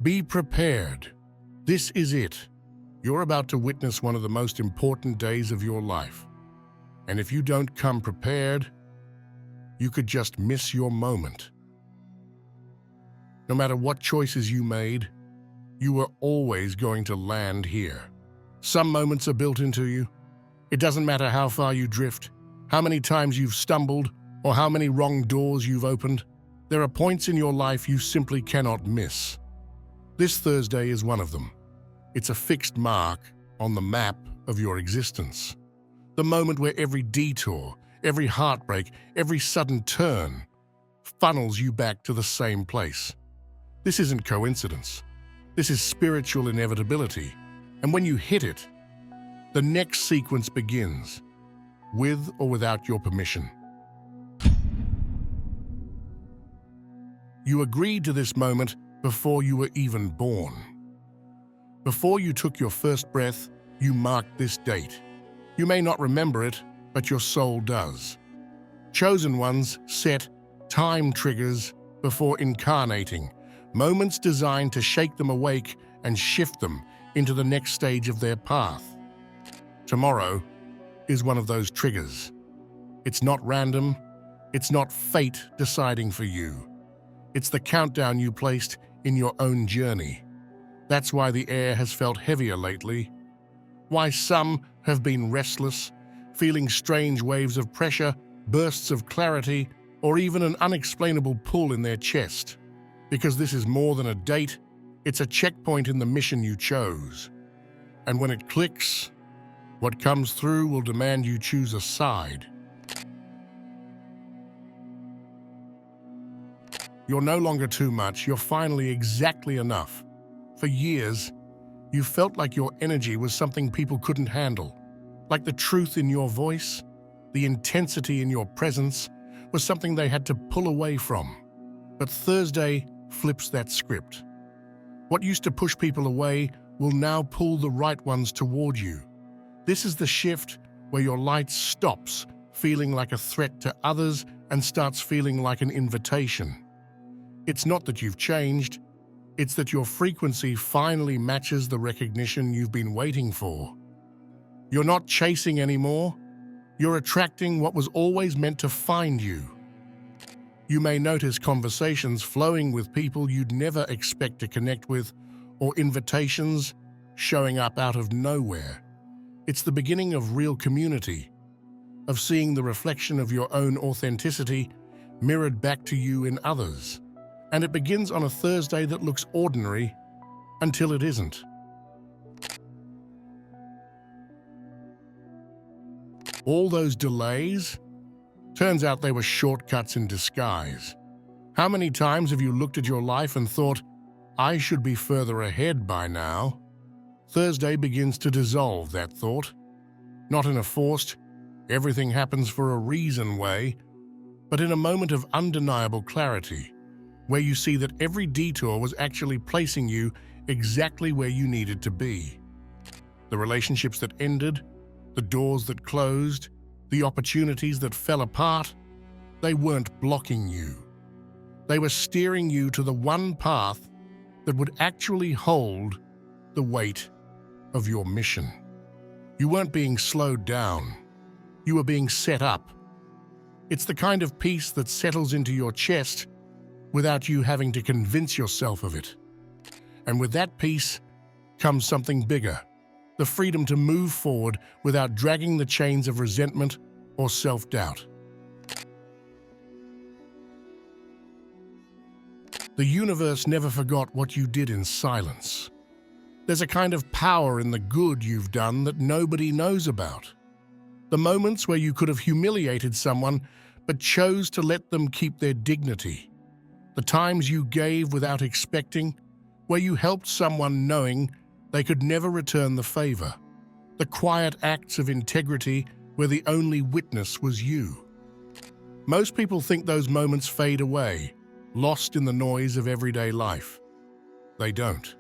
Be prepared. This is it. You're about to witness one of the most important days of your life. And if you don't come prepared, you could just miss your moment. No matter what choices you made, you were always going to land here. Some moments are built into you. It doesn't matter how far you drift, how many times you've stumbled, or how many wrong doors you've opened. There are points in your life you simply cannot miss. This Thursday is one of them. It's a fixed mark on the map of your existence. The moment where every detour, every heartbreak, every sudden turn funnels you back to the same place. This isn't coincidence. This is spiritual inevitability. And when you hit it, the next sequence begins, with or without your permission. You agreed to this moment before you were even born. Before you took your first breath, you marked this date. You may not remember it, but your soul does. Chosen ones set time triggers before incarnating, moments designed to shake them awake and shift them into the next stage of their path. Tomorrow is one of those triggers. It's not random. It's not fate deciding for you. It's the countdown you placed in your own journey. That's why the air has felt heavier lately. Why some have been restless, feeling strange waves of pressure, bursts of clarity, or even an unexplainable pull in their chest. Because this is more than a date, it's a checkpoint in the mission you chose. And when it clicks, what comes through will demand you choose a side. You're no longer too much, you're finally exactly enough. For years, you felt like your energy was something people couldn't handle. Like the truth in your voice, the intensity in your presence, was something they had to pull away from. But Thursday flips that script. What used to push people away will now pull the right ones toward you. This is the shift where your light stops feeling like a threat to others and starts feeling like an invitation. It's not that you've changed, it's that your frequency finally matches the recognition you've been waiting for. You're not chasing anymore, you're attracting what was always meant to find you. You may notice conversations flowing with people you'd never expect to connect with, or invitations showing up out of nowhere. It's the beginning of real community, of seeing the reflection of your own authenticity mirrored back to you in others. And it begins on a Thursday that looks ordinary until it isn't. All those delays, turns out they were shortcuts in disguise. How many times have you looked at your life and thought, I should be further ahead by now? Thursday begins to dissolve that thought. Not in a forced, everything happens for a reason way, but in a moment of undeniable clarity, where you see that every detour was actually placing you exactly where you needed to be. The relationships that ended, the doors that closed, the opportunities that fell apart, they weren't blocking you. They were steering you to the one path that would actually hold the weight of your mission. You weren't being slowed down. You were being set up. It's the kind of peace that settles into your chest without you having to convince yourself of it. And with that peace comes something bigger, the freedom to move forward without dragging the chains of resentment or self-doubt. The universe never forgot what you did in silence. There's a kind of power in the good you've done that nobody knows about. The moments where you could have humiliated someone but chose to let them keep their dignity. The times you gave without expecting, where you helped someone knowing they could never return the favor. The quiet acts of integrity where the only witness was you. Most people think those moments fade away, lost in the noise of everyday life. They don't.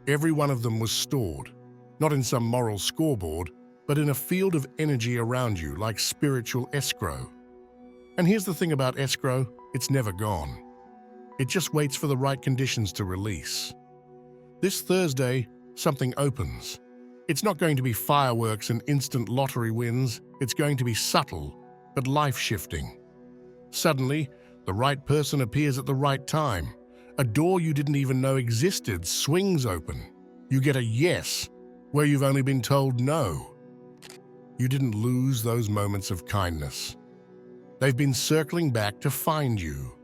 Every one of them was stored, not in some moral scoreboard, but in a field of energy around you like spiritual escrow. And here's the thing about escrow, it's never gone. It just waits for the right conditions to release. This Thursday, something opens. It's not going to be fireworks and instant lottery wins. It's going to be subtle, but life-shifting. Suddenly, the right person appears at the right time. A door you didn't even know existed swings open. You get a yes where you've only been told no. You didn't lose those moments of kindness. They've been circling back to find you.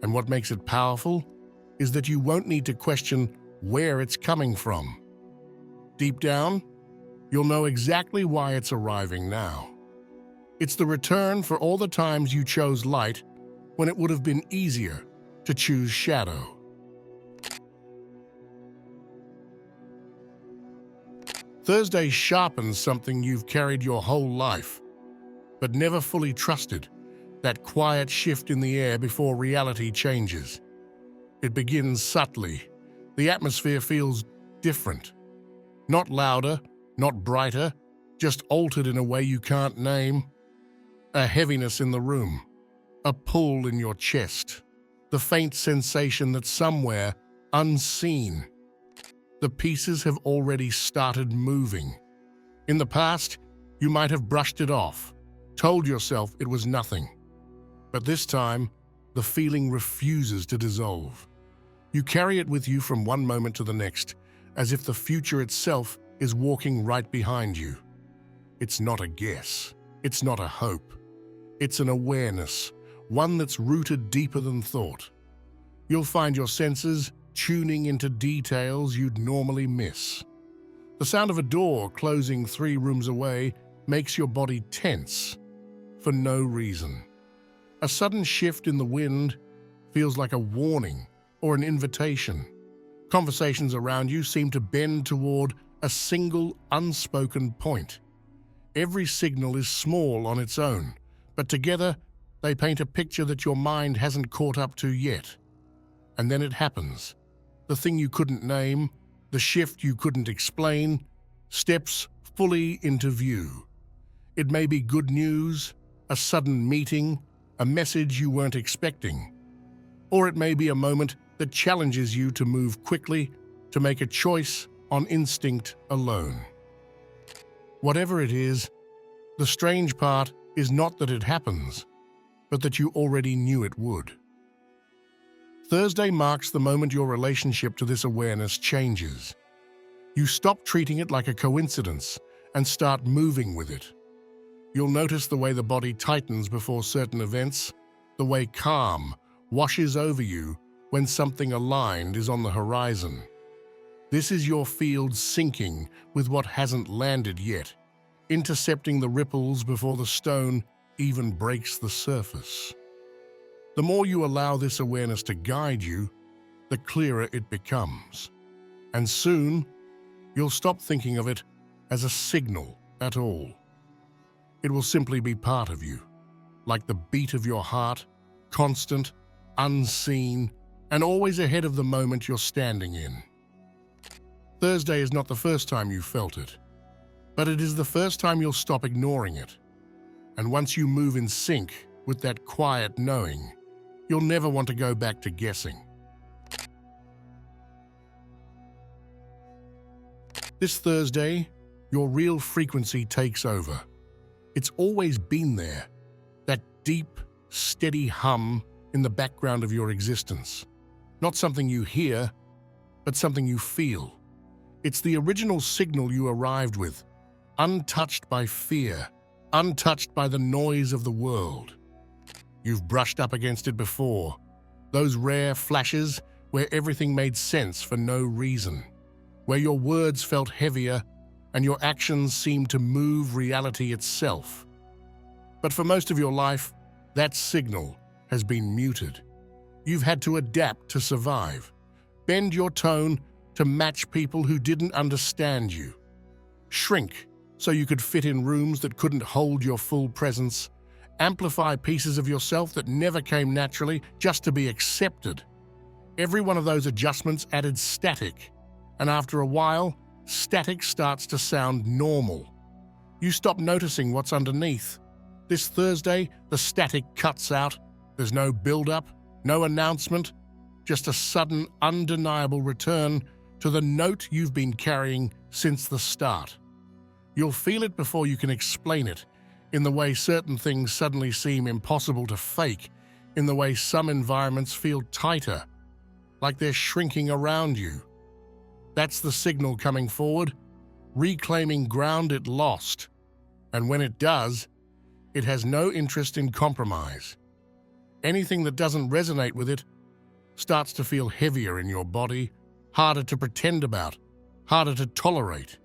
And what makes it powerful is that you won't need to question where it's coming from. Deep down, you'll know exactly why it's arriving now. It's the return for all the times you chose light when it would have been easier to choose shadow. Thursday sharpens something you've carried your whole life, but never fully trusted, that quiet shift in the air before reality changes. It begins subtly. The atmosphere feels different. Not louder, not brighter, just altered in a way you can't name. A heaviness in the room, a pull in your chest, the faint sensation that somewhere, unseen, the pieces have already started moving. In the past, you might have brushed it off, told yourself it was nothing. But this time, the feeling refuses to dissolve. You carry it with you from one moment to the next, as if the future itself is walking right behind you. It's not a guess. It's not a hope. It's an awareness, one that's rooted deeper than thought. You'll find your senses tuning into details you'd normally miss. The sound of a door closing 3 rooms away makes your body tense for no reason. A sudden shift in the wind feels like a warning or an invitation. Conversations around you seem to bend toward a single unspoken point. Every signal is small on its own, but together they paint a picture that your mind hasn't caught up to yet. And then it happens. The thing you couldn't name, the shift you couldn't explain, steps fully into view. It may be good news, a sudden meeting, a message you weren't expecting. Or it may be a moment that challenges you to move quickly, to make a choice on instinct alone. Whatever it is, the strange part is not that it happens, but that you already knew it would. Thursday marks the moment your relationship to this awareness changes. You stop treating it like a coincidence and start moving with it. You'll notice the way the body tightens before certain events, the way calm washes over you when something aligned is on the horizon. This is your field syncing with what hasn't landed yet, intercepting the ripples before the stone even breaks the surface. The more you allow this awareness to guide you, the clearer it becomes. And soon, you'll stop thinking of it as a signal at all. It will simply be part of you, like the beat of your heart, constant, unseen, and always ahead of the moment you're standing in. Thursday is not the first time you felt it, but it is the first time you'll stop ignoring it. And once you move in sync with that quiet knowing, you'll never want to go back to guessing. This Thursday, your real frequency takes over. It's always been there, that deep, steady hum in the background of your existence. Not something you hear, but something you feel. It's the original signal you arrived with, untouched by fear, untouched by the noise of the world. You've brushed up against it before, those rare flashes where everything made sense for no reason, where your words felt heavier and your actions seemed to move reality itself. But for most of your life, that signal has been muted. You've had to adapt to survive, bend your tone to match people who didn't understand you, shrink so you could fit in rooms that couldn't hold your full presence, amplify pieces of yourself that never came naturally just to be accepted. Every one of those adjustments added static, and after a while, static starts to sound normal. You stop noticing what's underneath. This Thursday, the static cuts out. There's no build-up, no announcement, just a sudden, undeniable return to the note you've been carrying since the start. You'll feel it before you can explain it, in the way certain things suddenly seem impossible to fake, in the way some environments feel tighter, like they're shrinking around you. That's the signal coming forward, reclaiming ground it lost. And when it does, it has no interest in compromise. Anything that doesn't resonate with it starts to feel heavier in your body, harder to pretend about, harder to tolerate.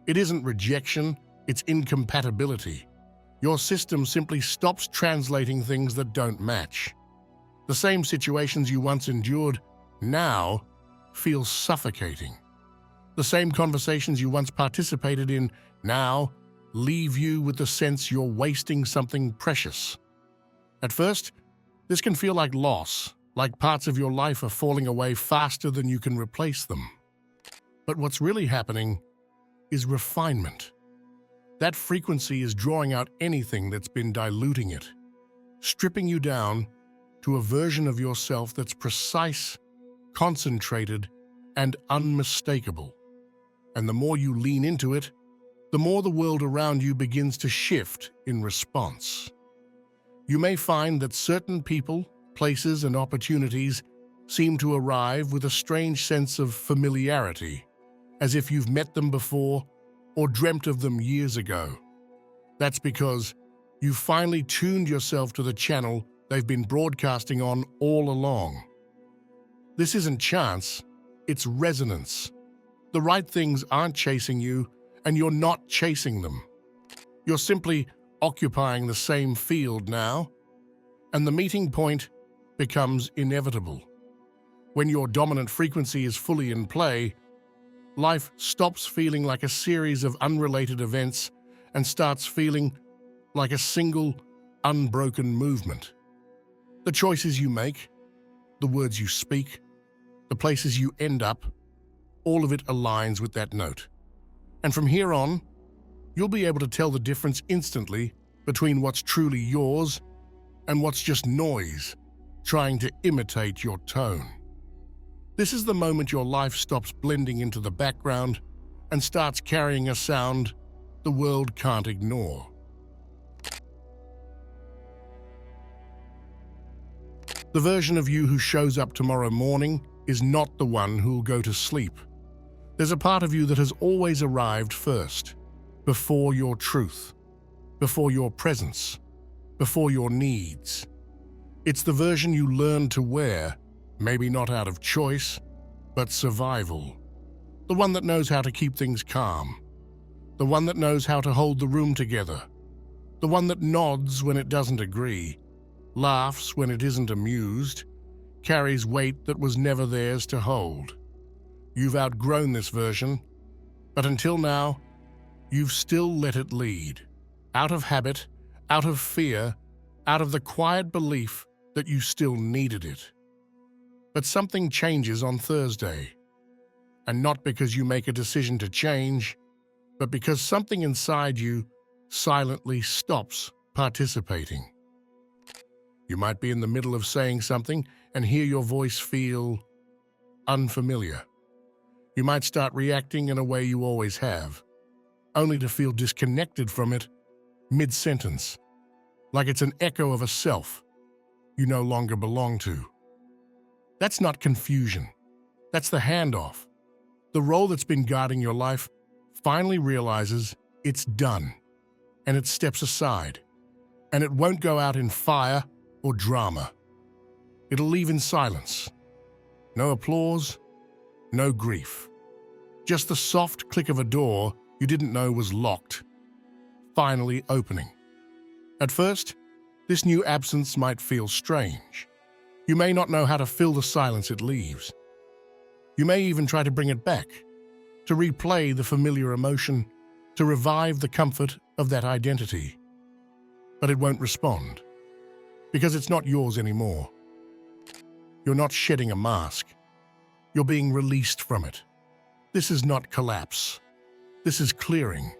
It isn't rejection, it's incompatibility. Your system simply stops translating things that don't match. The same situations you once endured now feel suffocating. The same conversations you once participated in now leave you with the sense you're wasting something precious. At first, this can feel like loss, like parts of your life are falling away faster than you can replace them. But what's really happening is refinement. That frequency is drawing out anything that's been diluting it, stripping you down to a version of yourself that's precise, concentrated, and unmistakable. And the more you lean into it, the more the world around you begins to shift in response. You may find that certain people, places, and opportunities seem to arrive with a strange sense of familiarity, as if you've met them before or dreamt of them years ago. That's because you've finally tuned yourself to the channel they've been broadcasting on all along. This isn't chance, it's resonance. The right things aren't chasing you, and you're not chasing them. You're simply occupying the same field now, and the meeting point becomes inevitable. When your dominant frequency is fully in play, life stops feeling like a series of unrelated events and starts feeling like a single, unbroken movement. The choices you make, the words you speak, the places you end up, all of it aligns with that note. And from here on, you'll be able to tell the difference instantly between what's truly yours and what's just noise trying to imitate your tone. This is the moment your life stops blending into the background and starts carrying a sound the world can't ignore. The version of you who shows up tomorrow morning is not the one who'll go to sleep. There's a part of you that has always arrived first, before your truth, before your presence, before your needs. It's the version you learn to wear, maybe not out of choice, but survival. The one that knows how to keep things calm. The one that knows how to hold the room together. The one that nods when it doesn't agree, laughs when it isn't amused, carries weight that was never theirs to hold. You've outgrown this version, but until now, you've still let it lead. Out of habit, out of fear, out of the quiet belief that you still needed it. But something changes on Thursday. And not because you make a decision to change, but because something inside you silently stops participating. You might be in the middle of saying something and hear your voice feel unfamiliar. You might start reacting in a way you always have, only to feel disconnected from it mid-sentence, like it's an echo of a self you no longer belong to. That's not confusion. That's the handoff. The role that's been guiding your life finally realizes it's done, and it steps aside. And it won't go out in fire or drama. It'll leave in silence. No applause, no grief. Just the soft click of a door you didn't know was locked, finally opening. At first, this new absence might feel strange. You may not know how to fill the silence it leaves. You may even try to bring it back, to replay the familiar emotion, to revive the comfort of that identity. But it won't respond, because it's not yours anymore. You're not shedding a mask. You're being released from it. This is not collapse. This is clearing.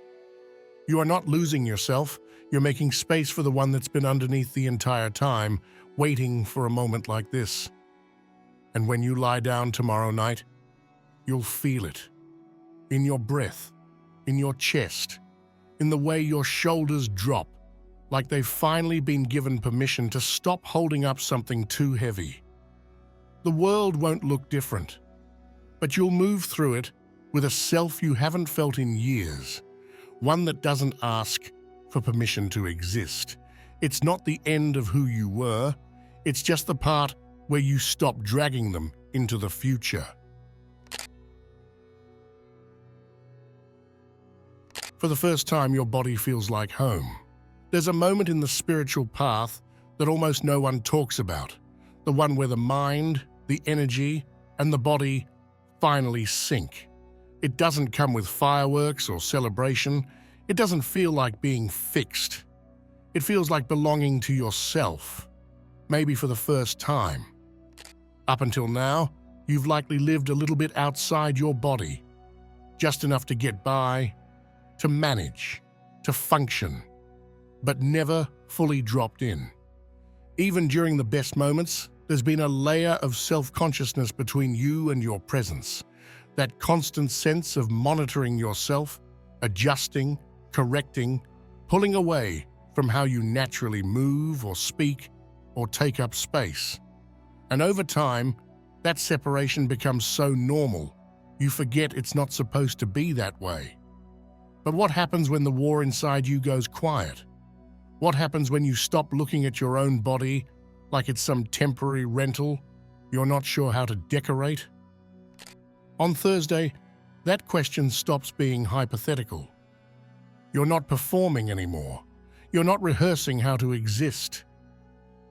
You are not losing yourself. You're making space for the one that's been underneath the entire time, waiting for a moment like this. And when you lie down tomorrow night, You'll feel it. In your breath, in your chest, in the way your shoulders drop, like they've finally been given permission to stop holding up something too heavy. The world won't look different, but you'll move through it with a self you haven't felt in years, one that doesn't ask for permission to exist. It's not the end of who you were, it's just the part where you stop dragging them into the future. For the first time, your body feels like home. There's a moment in the spiritual path that almost no one talks about, the one where the mind, the energy, and the body finally sync. It doesn't come with fireworks or celebration. It doesn't feel like being fixed. It feels like belonging to yourself, maybe for the first time. Up until now, you've likely lived a little bit outside your body, just enough to get by, to manage, to function, but never fully dropped in. Even during the best moments, there's been a layer of self-consciousness between you and your presence, that constant sense of monitoring yourself, adjusting, correcting, pulling away from how you naturally move or speak or take up space. And over time, that separation becomes so normal, you forget it's not supposed to be that way. But what happens when the war inside you goes quiet? What happens when you stop looking at your own body like it's some temporary rental you're not sure how to decorate? On Thursday, that question stops being hypothetical. You're not performing anymore. You're not rehearsing how to exist.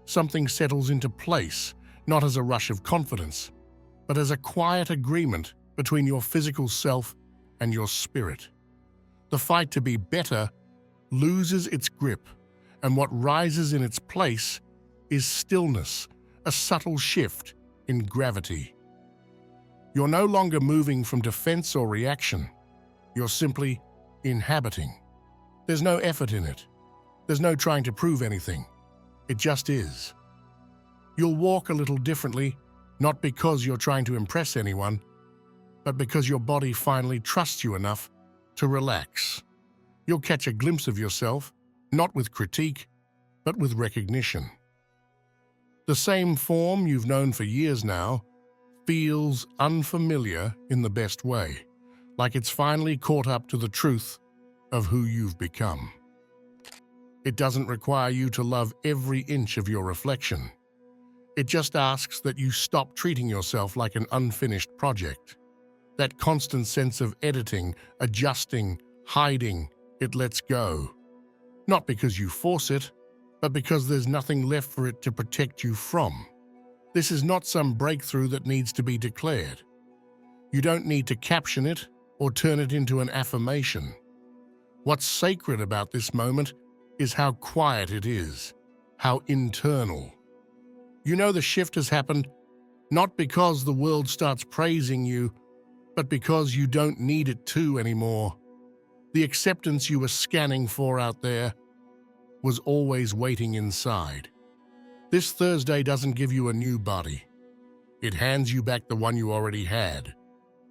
Something settles into place, not as a rush of confidence, but as a quiet agreement between your physical self and your spirit. The fight to be better loses its grip, and what rises in its place is stillness, a subtle shift in gravity. You're no longer moving from defense or reaction. You're simply inhabiting. There's no effort in it. There's no trying to prove anything. It just is. You'll walk a little differently, not because you're trying to impress anyone, but because your body finally trusts you enough to relax. You'll catch a glimpse of yourself, not with critique, but with recognition. The same form you've known for years now feels unfamiliar in the best way, like it's finally caught up to the truth of who you've become. It doesn't require you to love every inch of your reflection. It just asks that you stop treating yourself like an unfinished project. That constant sense of editing, adjusting, hiding, it lets go. Not because you force it, but because there's nothing left for it to protect you from. This is not some breakthrough that needs to be declared. You don't need to caption it or turn it into an affirmation. What's sacred about this moment is how quiet it is, how internal. You know the shift has happened not because the world starts praising you, but because you don't need it to anymore. The acceptance you were scanning for out there was always waiting inside. This Thursday doesn't give you a new body. It hands you back the one you already had,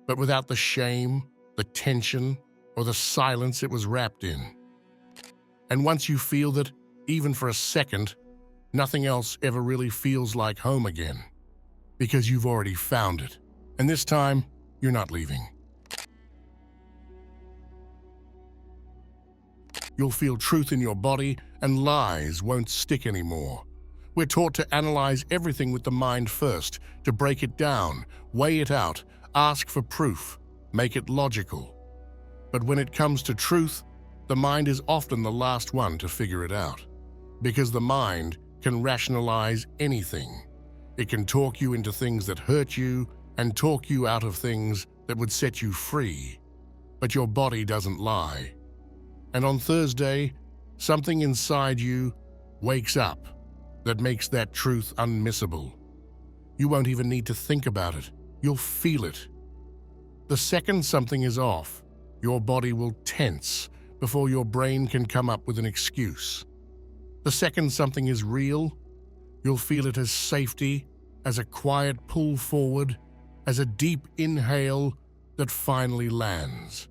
but without the shame, the tension, or the silence it was wrapped in. And once you feel that, even for a second, nothing else ever really feels like home again, because you've already found it. And this time, you're not leaving. You'll feel truth in your body, and lies won't stick anymore. We're taught to analyze everything with the mind first, to break it down, weigh it out, ask for proof, make it logical. But when it comes to truth, the mind is often the last one to figure it out. Because the mind can rationalize anything. It can talk you into things that hurt you and talk you out of things that would set you free. But your body doesn't lie. And on Thursday, something inside you wakes up that makes that truth unmissable. You won't even need to think about it. You'll feel it. The second something is off, your body will tense before your brain can come up with an excuse. The second something is real, you'll feel it as safety, as a quiet pull forward, as a deep inhale that finally lands.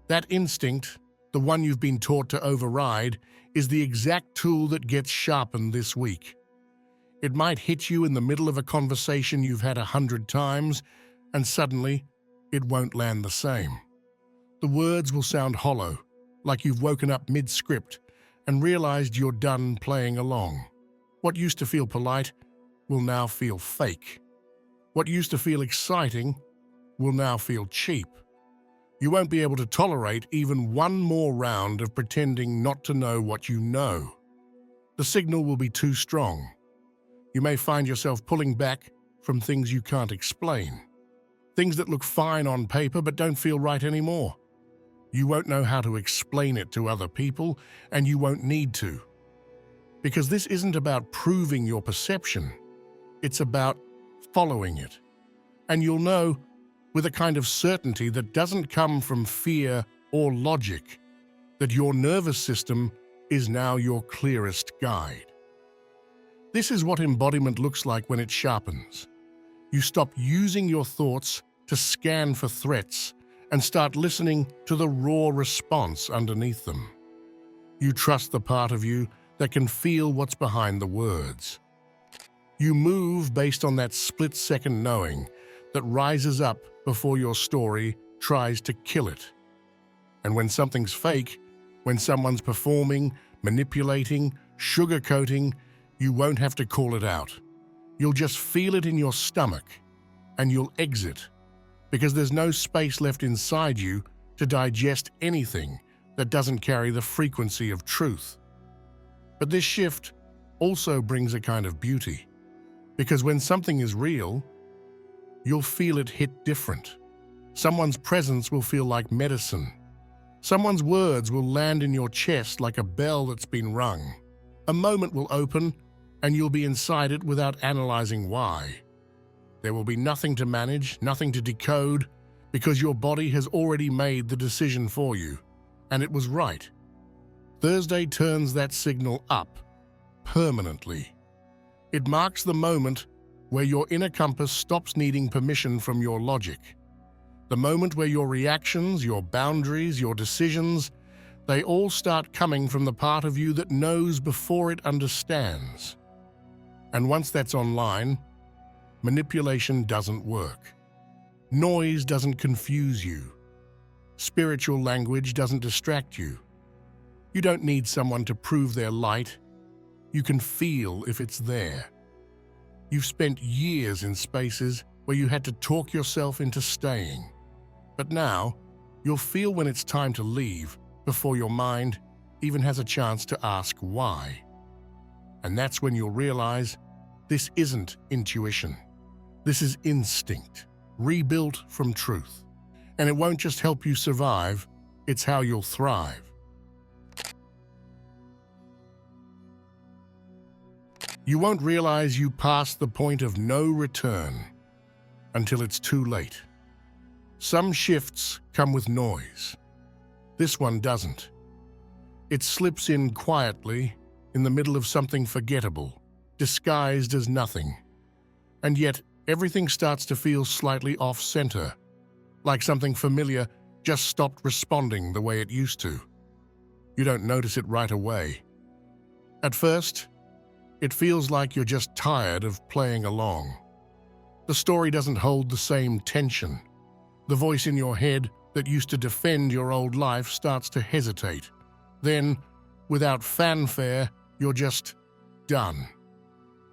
That instinct, the one you've been taught to override, is the exact tool that gets sharpened this week. It might hit you in the middle of a conversation you've had 100 times, and suddenly, it won't land the same. The words will sound hollow, like you've woken up mid-script and realized you're done playing along. What used to feel polite will now feel fake. What used to feel exciting will now feel cheap. You won't be able to tolerate even one more round of pretending not to know what you know. The signal will be too strong. You may find yourself pulling back from things you can't explain. Things that look fine on paper but don't feel right anymore. You won't know how to explain it to other people, and you won't need to. Because this isn't about proving your perception. It's about following it. And you'll know with a kind of certainty that doesn't come from fear or logic, that your nervous system is now your clearest guide. This is what embodiment looks like when it sharpens. You stop using your thoughts to scan for threats and start listening to the raw response underneath them. You trust the part of you that can feel what's behind the words. You move based on that split-second knowing that rises up before your story tries to kill it. And when something's fake, when someone's performing, manipulating, sugarcoating, you won't have to call it out. You'll just feel it in your stomach, and you'll exit, because there's no space left inside you to digest anything that doesn't carry the frequency of truth. But this shift also brings a kind of beauty, because when something is real, you'll feel it hit different. Someone's presence will feel like medicine. Someone's words will land in your chest like a bell that's been rung. A moment will open, and you'll be inside it without analyzing why. There will be nothing to manage, nothing to decode, because your body has already made the decision for you, and it was right. Thursday turns that signal up, permanently. It marks the moment where your inner compass stops needing permission from your logic. The moment where your reactions, your boundaries, your decisions, they all start coming from the part of you that knows before it understands. And once that's online, manipulation doesn't work. Noise doesn't confuse you. Spiritual language doesn't distract you. You don't need someone to prove their light. You can feel if it's there. You've spent years in spaces where you had to talk yourself into staying. But now, you'll feel when it's time to leave before your mind even has a chance to ask why. And that's when you'll realize this isn't intuition. This is instinct, rebuilt from truth. And it won't just help you survive, it's how you'll thrive. You won't realize you passed the point of no return until it's too late. Some shifts come with noise. This one doesn't. It slips in quietly in the middle of something forgettable, disguised as nothing. And yet, everything starts to feel slightly off-center, like something familiar just stopped responding the way it used to. You don't notice it right away. At first, it feels like you're just tired of playing along. The story doesn't hold the same tension. The voice in your head that used to defend your old life starts to hesitate. Then, without fanfare, you're just done.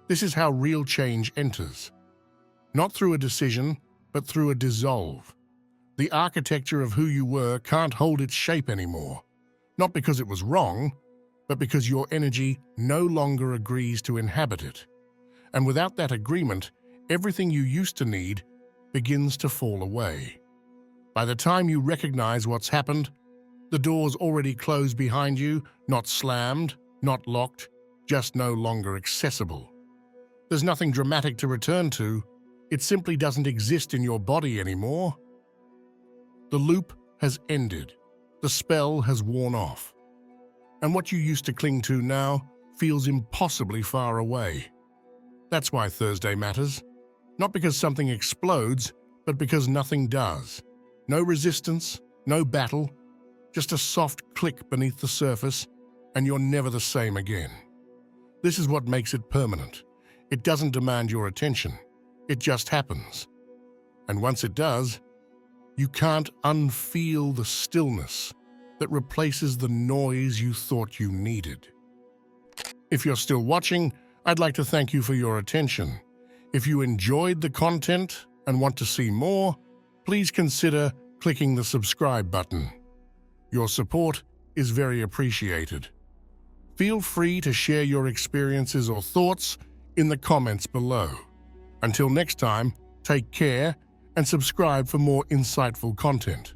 This is how real change enters. Not through a decision, but through a dissolve. The architecture of who you were can't hold its shape anymore. Not because it was wrong, but because your energy no longer agrees to inhabit it. And without that agreement, everything you used to need begins to fall away. By the time you recognize what's happened, the door's already closed behind you, not slammed, not locked, just no longer accessible. There's nothing dramatic to return to. It simply doesn't exist in your body anymore. The loop has ended. The spell has worn off. And what you used to cling to now feels impossibly far away. That's why Thursday matters. Not because something explodes, but because nothing does. No resistance, no battle, just a soft click beneath the surface, and you're never the same again. This is what makes it permanent. It doesn't demand your attention. It just happens. And once it does, you can't unfeel the stillness that replaces the noise you thought you needed. If you're still watching, I'd like to thank you for your attention. If you enjoyed the content and want to see more, please consider clicking the subscribe button. Your support is very appreciated. Feel free to share your experiences or thoughts in the comments below. Until next time, take care and subscribe for more insightful content.